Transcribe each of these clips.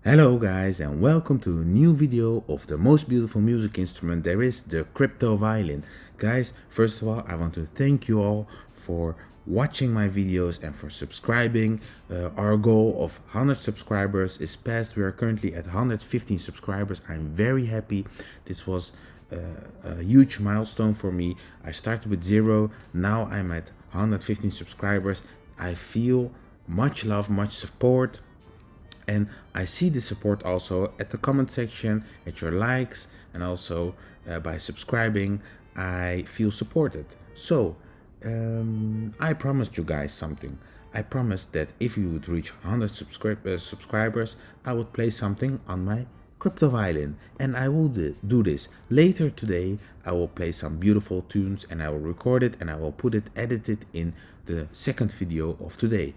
Hello guys, and welcome to a new video of the most beautiful music instrument there is, the crypto violin. Guys, first of all, I want to thank you all for watching my videos and for subscribing. Our goal of 100 subscribers is passed. We are currently at 115 subscribers. I'm very happy. This was a huge milestone for me. I started with 0, now I'm at 115 subscribers. I feel much love, much support. And I see the support also at the comment section, at your likes, and also by subscribing. I feel supported. So I promised you guys something. I promised that if you would reach 100 subscribers, I would play something on my crypto violin, and I will do this later today. I will play some beautiful tunes and I will record it and I will put it edited in the second video of today.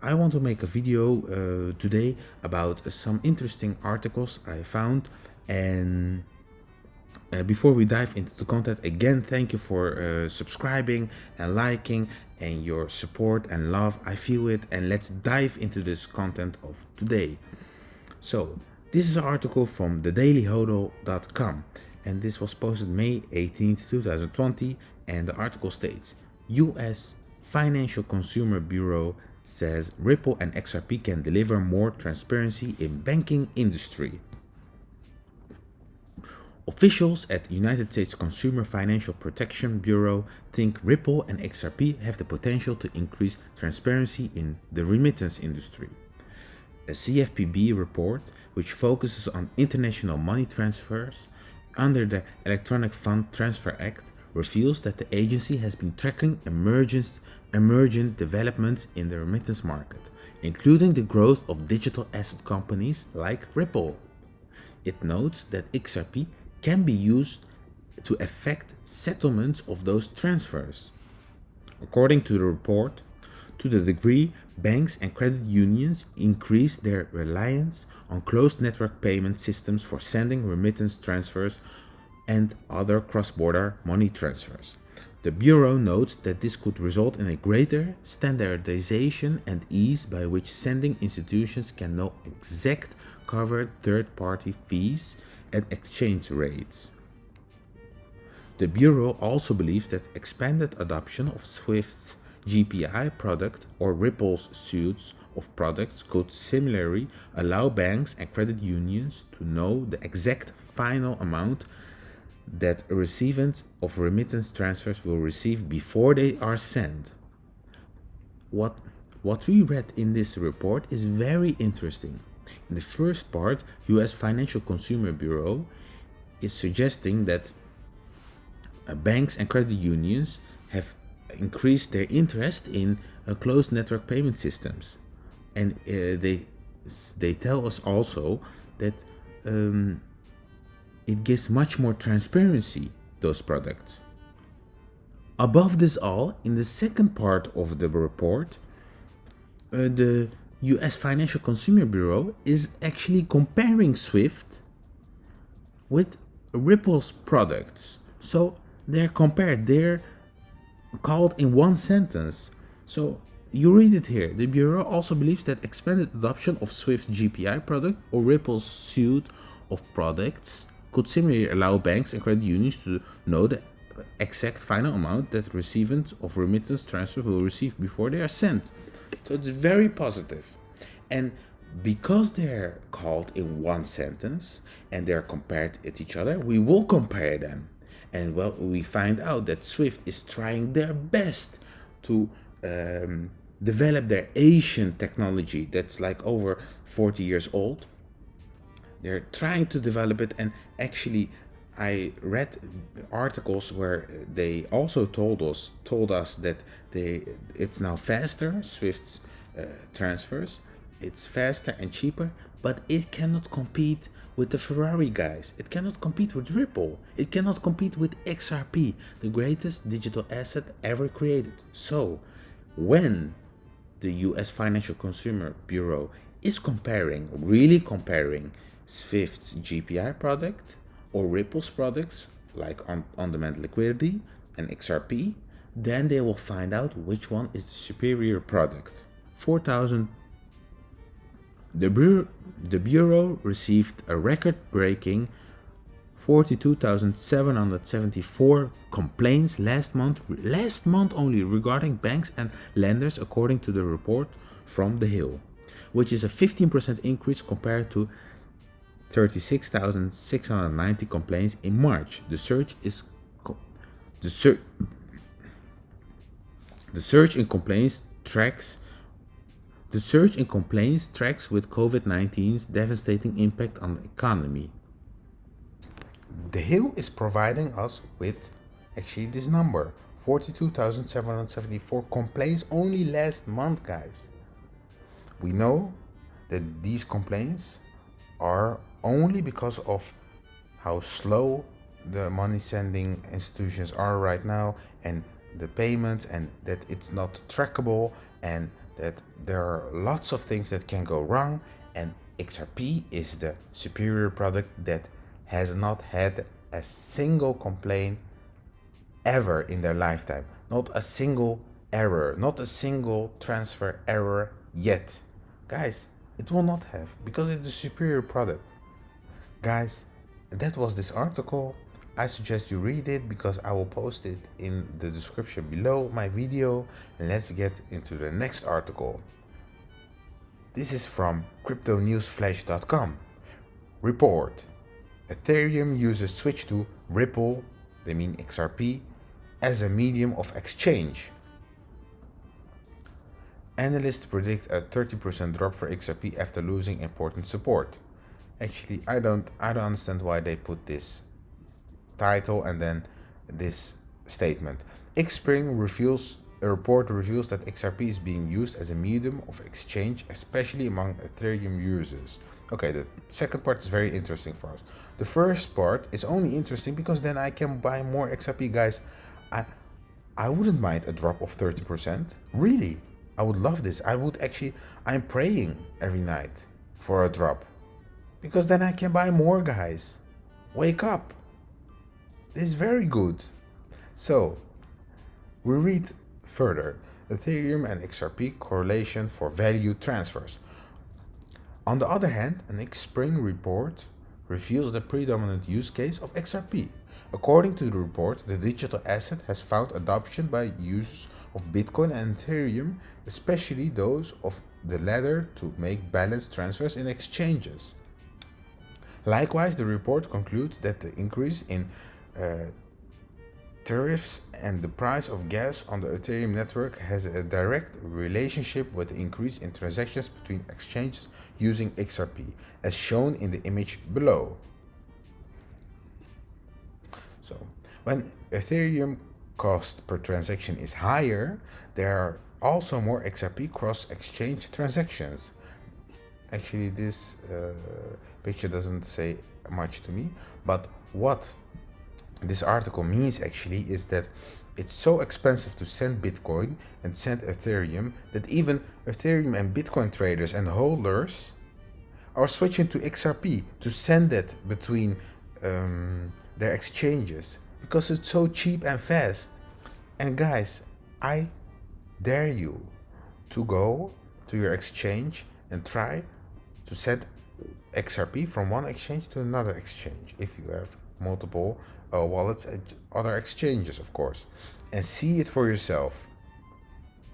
I want to make a video today about some interesting articles I found, and before we dive into the content, again, thank you for subscribing and liking and your support and love. I feel it, and let's dive into this content of today. So this is an article from thedailyhodl.com, and this was posted May 18th, 2020, and the article states, US Financial Consumer Bureau says Ripple and XRP can deliver more transparency in banking industry. Officials at United States Consumer Financial Protection Bureau think Ripple and XRP have the potential to increase transparency in the remittance industry. A CFPB report, which focuses on international money transfers under the Electronic Fund Transfer Act, reveals that the agency has been tracking emergent developments in the remittance market, including the growth of digital asset companies like Ripple. It notes that XRP can be used to effect settlements of those transfers. According to the report, to the degree banks and credit unions increase their reliance on closed network payment systems for sending remittance transfers and other cross-border money transfers. The Bureau notes that this could result in a greater standardization and ease by which sending institutions can know exact covered third-party fees and exchange rates. The Bureau also believes that expanded adoption of Swift's GPI product or Ripple's suite of products could similarly allow banks and credit unions to know the exact final amount that recipients of remittance transfers will receive before they are sent. What we read in this report is very interesting. In the first part, US Financial Consumer Bureau is suggesting that banks and credit unions have increased their interest in closed network payment systems, and they tell us also that it gives much more transparency, those products. Above this all, in the second part of the report, the US Financial Consumer Bureau is actually comparing Swift with Ripple's products. So they're compared, they're called in one sentence. So you read it here. The Bureau also believes that expanded adoption of Swift's GPI product or Ripple's suite of products could similarly allow banks and credit unions to know the exact final amount that recipients of remittance transfer will receive before they are sent. So it's very positive. And because they're called in one sentence and they're compared at each other, we will compare them. And well, we find out that Swift is trying their best to develop their Asian technology that's like over 40 years old. They're trying to develop it, and actually I read articles where they also told us that it's now faster, Swift's transfers. It's faster and cheaper, but it cannot compete with the Ferrari guys. It cannot compete with Ripple. It cannot compete with XRP, the greatest digital asset ever created. So when the US Financial Consumer Bureau is really comparing Swift's GPI product or Ripple's products like on-demand liquidity and XRP, then they will find out which one is the superior product. 4,000 The Bureau received a record-breaking 42,774 complaints last month only regarding banks and lenders, according to the report from The Hill, which is a 15% increase compared to 36,690 complaints in March. The surge in complaints tracks with COVID-19's devastating impact on the economy. The Hill is providing us with actually this number, 42,774 complaints only last month, guys. We know that these complaints are only because of how slow the money sending institutions are right now, and the payments, and that it's not trackable, and that there are lots of things that can go wrong. And XRP is the superior product that has not had a single complaint ever in their lifetime. Not a single error, not a single transfer error yet. Guys, it will not have, because it's a superior product. Guys, that was this article. I suggest you read it because I will post it in the description below my video. And let's get into the next article. This is from cryptonewsflash.com. Report: Ethereum users switch to Ripple, they mean XRP, as a medium of exchange. Analysts predict a 30% drop for XRP after losing important support. Actually, I don't understand why they put this title and then this statement. Xspring report reveals that XRP is being used as a medium of exchange, especially among Ethereum users. Okay, the second part is very interesting for us. The first part is only interesting because then I can buy more XRP, guys. I wouldn't mind a drop of 30%. Really, I would love this. I'm praying every night for a drop, because then I can buy more, guys. Wake up. This is very good. So, we read further. Ethereum and XRP correlation for value transfers. On the other hand, an Xspring report reveals the predominant use case of XRP. According to the report, the digital asset has found adoption by users of Bitcoin and Ethereum, especially those of the latter, to make balance transfers in exchanges. Likewise, the report concludes that the increase in tariffs and the price of gas on the Ethereum network has a direct relationship with the increase in transactions between exchanges using XRP, as shown in the image below. So, when Ethereum cost per transaction is higher, there are also more XRP cross-exchange transactions. Actually, this picture doesn't say much to me, but what this article means actually is that it's so expensive to send Bitcoin and send Ethereum that even Ethereum and Bitcoin traders and holders are switching to XRP to send it between their exchanges, because it's so cheap and fast. And guys, I dare you to go to your exchange and try to send XRP from one exchange to another exchange, if you have multiple wallets and other exchanges, of course, and see it for yourself.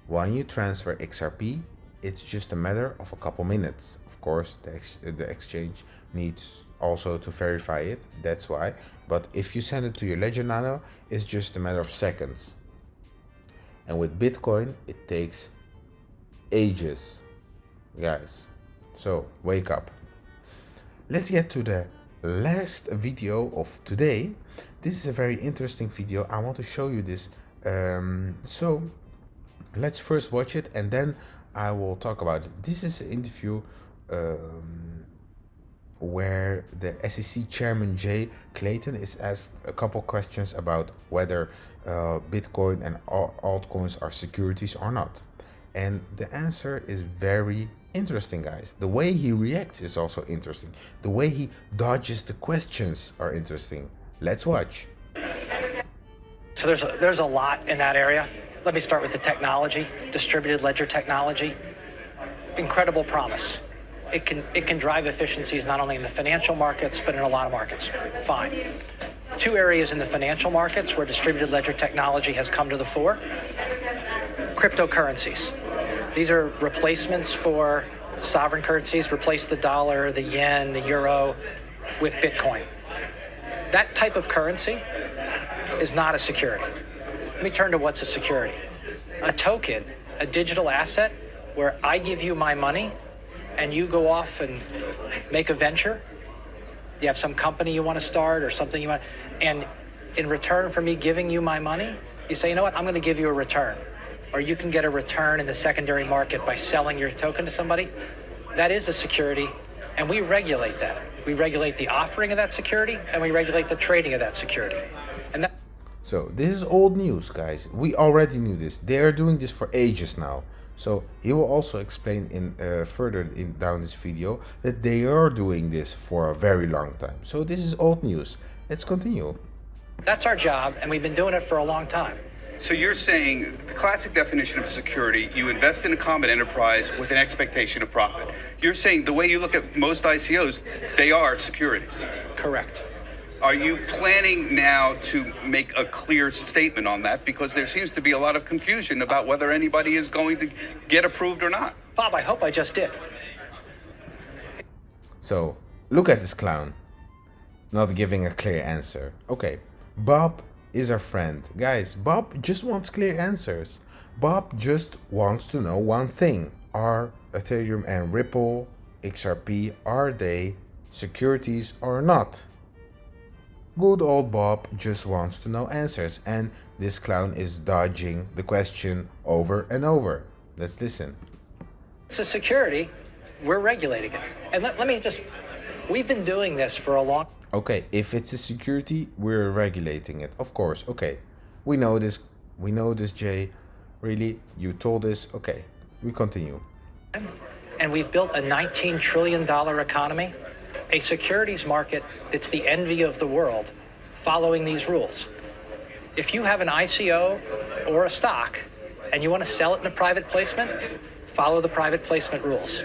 When you transfer XRP, it's just a matter of a couple minutes. Of course, the exchange needs also to verify it, that's why. But if you send it to your Ledger Nano, it's just a matter of seconds. And with Bitcoin, it takes ages, guys. So wake up. Let's get to the last video of today. This is a very interesting video. I want to show you this. So let's first watch it and then I will talk about it. This is an interview where the SEC chairman Jay Clayton is asked a couple questions about whether Bitcoin and altcoins are securities or not. And the answer is very interesting, guys. The way he reacts is also interesting. The way he dodges the questions are interesting. Let's watch. So there's a lot in that area. Let me start with the technology, distributed ledger technology. Incredible promise. it can drive efficiencies not only in the financial markets, but in a lot of markets. Fine. Two areas in the financial markets where distributed ledger technology has come to the fore. Cryptocurrencies. These are replacements for sovereign currencies, replace the dollar, the yen, the euro with Bitcoin. That type of currency is not a security. Let me turn to what's a security. A token, a digital asset where I give you my money and you go off and make a venture. You have some company you want to start or something you want, and in return for me giving you my money, you say, you know what, I'm going to give you a return. Or you can get a return in the secondary market by selling your token to somebody. That is a security, and we regulate that. We regulate the offering of that security, and we regulate the trading of that security. And that. So this is old news, guys. We already knew this. They are doing this for ages now. So he will also explain further down this video that they are doing this for a very long time. So this is old news. Let's continue. That's our job, and we've been doing it for a long time. So you're saying the classic definition of security, you invest in a common enterprise with an expectation of profit. You're saying the way you look at most ICOs, they are securities. Correct. Are you planning now to make a clear statement on that? Because there seems to be a lot of confusion about whether anybody is going to get approved or not. Bob, I hope I just did. So look at this clown, not giving a clear answer. Okay, Bob is our friend. Guys, Bob just wants clear answers. Bob just wants to know one thing. Are Ethereum and Ripple, XRP, are they securities or not? Good old Bob just wants to know answers, and this clown is dodging the question over and over. Let's listen. It's a security. We're regulating it. And let me just, we've been doing this for a long. Okay, if it's a security, we're regulating it. Of course, okay. We know this. We know this, Jay. Really? You told us? Okay, we continue. And we've built a $19 trillion economy, a securities market that's the envy of the world, following these rules. If you have an ICO or a stock and you want to sell it in a private placement, follow the private placement rules.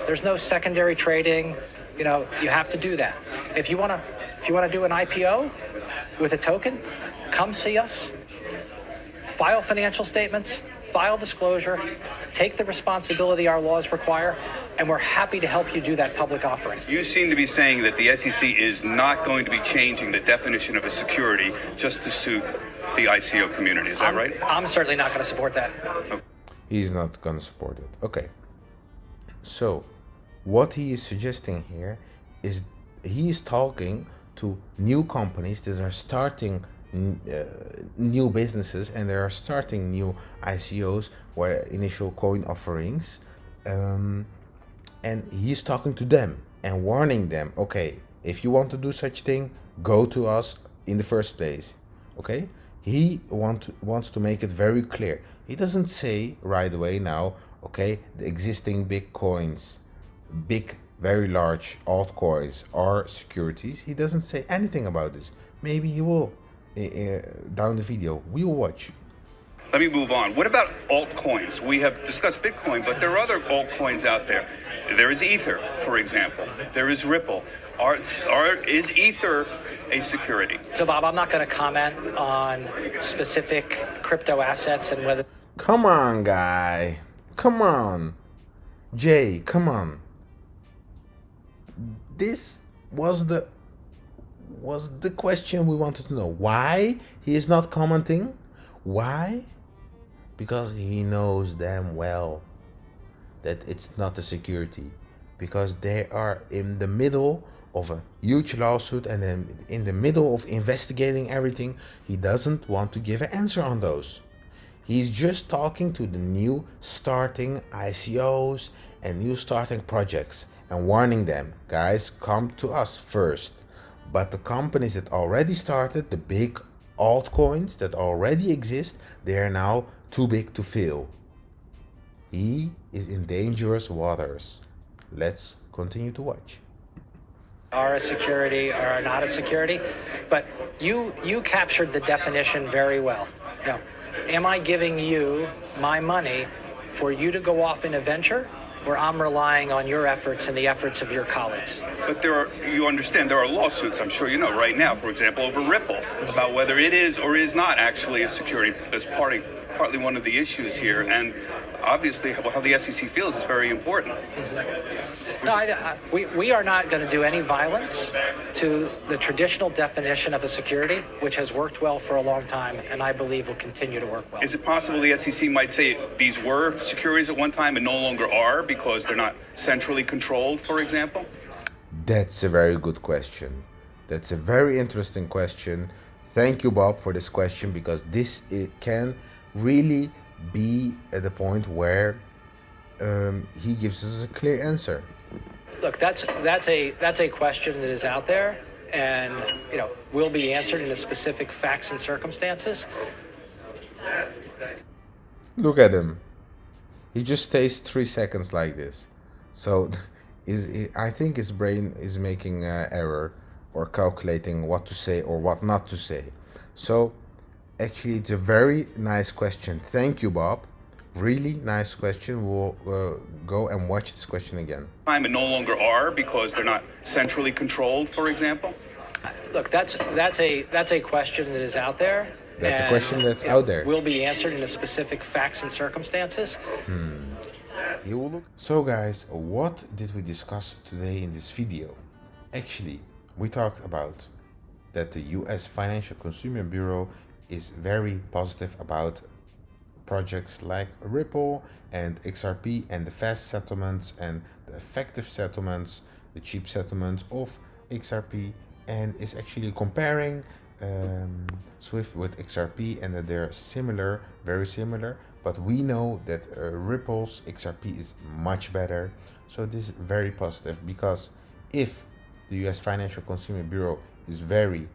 There's no secondary trading. You know, you have to do that. If you want to do an IPO with a token, come see us. File financial statements, file disclosure, take the responsibility our laws require, and we're happy to help you do that public offering. You seem to be saying that the SEC is not going to be changing the definition of a security just to suit the ICO community. Is that right? I'm certainly not going to support that. Okay. He's not going to support it. Okay. So, what he is suggesting here is he is talking to new companies that are starting new businesses, and they are starting new ICOs or initial coin offerings, and he's talking to them and warning them, okay, if you want to do such thing, go to us in the first place. Okay, he wants to make it very clear. He doesn't say right away now, okay, the existing big coins, big very large altcoins are securities. He doesn't say anything about this. Maybe he will down the video. We will watch. Let me move on. What about altcoins? We have discussed Bitcoin, but there are other altcoins out there. There is Ether, for example. There is Ripple. Is Ether a security? So, Bob, I'm not going to comment on specific crypto assets and whether. Come on, guy. Come on. Jay, come on. This was the question we wanted to know. Why he is not commenting? Why? Because he knows damn well that it's not a security. Because they are in the middle of a huge lawsuit, and then in the middle of investigating everything, he doesn't want to give an answer on those. He's just talking to the new starting ICOs and new starting projects and warning them, guys, come to us first. But the companies that already started, the big altcoins that already exist, they are now too big to fail. He is in dangerous waters. Let's continue to watch. Are a security or are not a security, but you captured the definition very well. Now, am I giving you my money for you to go off in a venture, where I'm relying on your efforts and the efforts of your colleagues. But you understand, there are lawsuits, I'm sure you know, right now, for example, over Ripple, about whether it is or is not actually a security. That's partly one of the issues here, and obviously how the SEC feels is very important. No, we are not going to do any violence to the traditional definition of a security, which has worked well for a long time, and I believe will continue to work well. Is it possible the SEC might say these were securities at one time and no longer are because they're not centrally controlled, for example? That's a very good question. That's a very interesting question. Thank you, Bob, for this question, because it can really be at the point where he gives us a clear answer. Look, that's a question that is out there, and will be answered in the specific facts and circumstances. Look at him. He just stays 3 seconds like this. So I think his brain is making an error or calculating what to say or what not to say. So actually, it's a very nice question. Thank you, Bob. Really nice question. We'll go and watch this question again. And no longer are because they're not centrally controlled, for example? Look, that's a question that is out there. That's a question that's out there. Will be answered in the specific facts and circumstances. So guys, what did we discuss today in this video? Actually, we talked about that the US Financial Consumer Bureau is very positive about projects like Ripple and XRP and the fast settlements and the effective settlements, the cheap settlements of XRP, and is actually comparing Swift with XRP and that they're similar, very similar, but we know that Ripple's XRP is much better. So this is very positive, because if the US Financial Consumer Bureau is very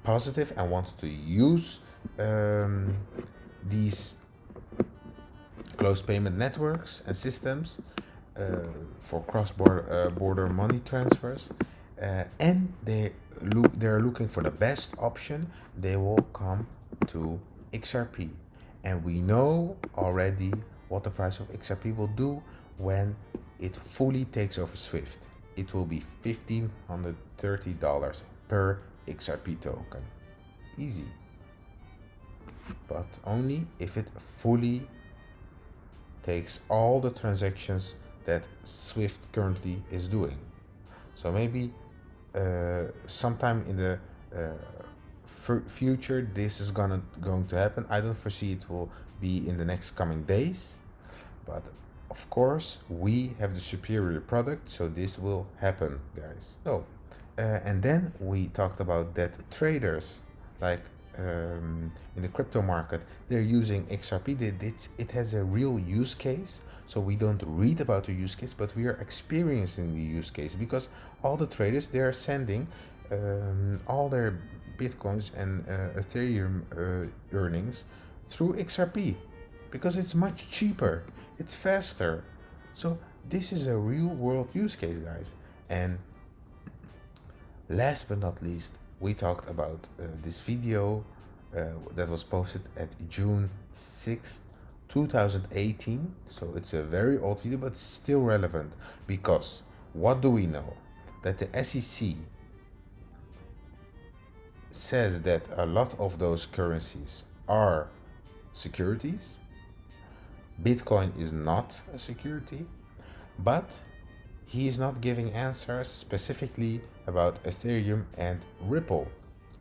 positive and wants to use these closed payment networks and systems for cross-border money transfers, and they're looking for the best option, they will come to XRP. And we know already what the price of XRP will do when it fully takes over Swift. It will be $1,530 per XRP token. Easy. But only if it fully takes all the transactions that Swift currently is doing. So maybe sometime in the future this is going to happen. I don't foresee it will be in the next coming days, but of course we have the superior product, so this will happen, guys. So and then we talked about that traders like in the crypto market, they're using XRP. It has a real use case, so we don't read about the use case, but we are experiencing the use case, because all the traders, they are sending all their Bitcoins and Ethereum earnings through XRP, because it's much cheaper, it's faster. So this is a real world use case, guys. And last but not least, we talked about this video that was posted at June 6th, 2018. So it's a very old video, but still relevant, because what do we know? That the SEC says that a lot of those currencies are securities. Bitcoin is not a security, but he is not giving answers specifically about Ethereum and Ripple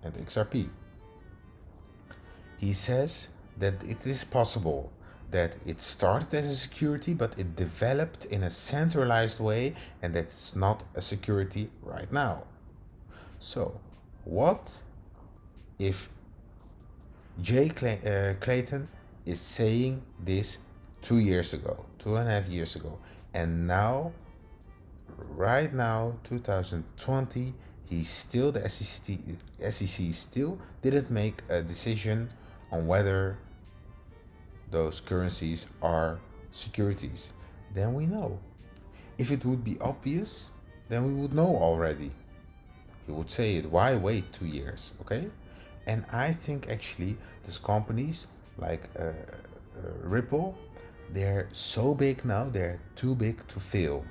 and XRP. He says that it is possible that it started as a security, but it developed in a centralized way, and that it's not a security right now. So what if Jay Clayton is saying this 2 years ago, 2.5 years ago, and now, right now, 2020, he's still, the SEC still didn't make a decision on whether those currencies are securities? Then we know. If it would be obvious, then we would know already. He would say it. Why wait 2 years? Okay? And I think actually these companies like Ripple, they're so big now, they're too big to fail.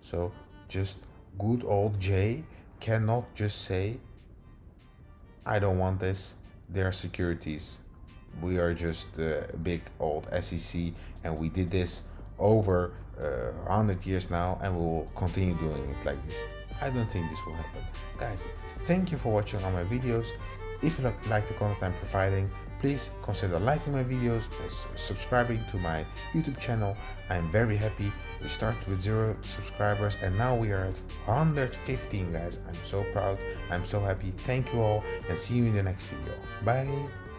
So just good old Jay cannot just say, I don't want this, they're securities. We are just the big old SEC and we did this over 100 years now and we will continue doing it like this. I don't think this will happen. Guys, thank you for watching all my videos. If you like the content I'm providing, please consider liking my videos and subscribing to my YouTube channel. I'm very happy. We started with 0 subscribers and now we are at 115, guys. I'm so proud. I'm so happy. Thank you all and see you in the next video. Bye.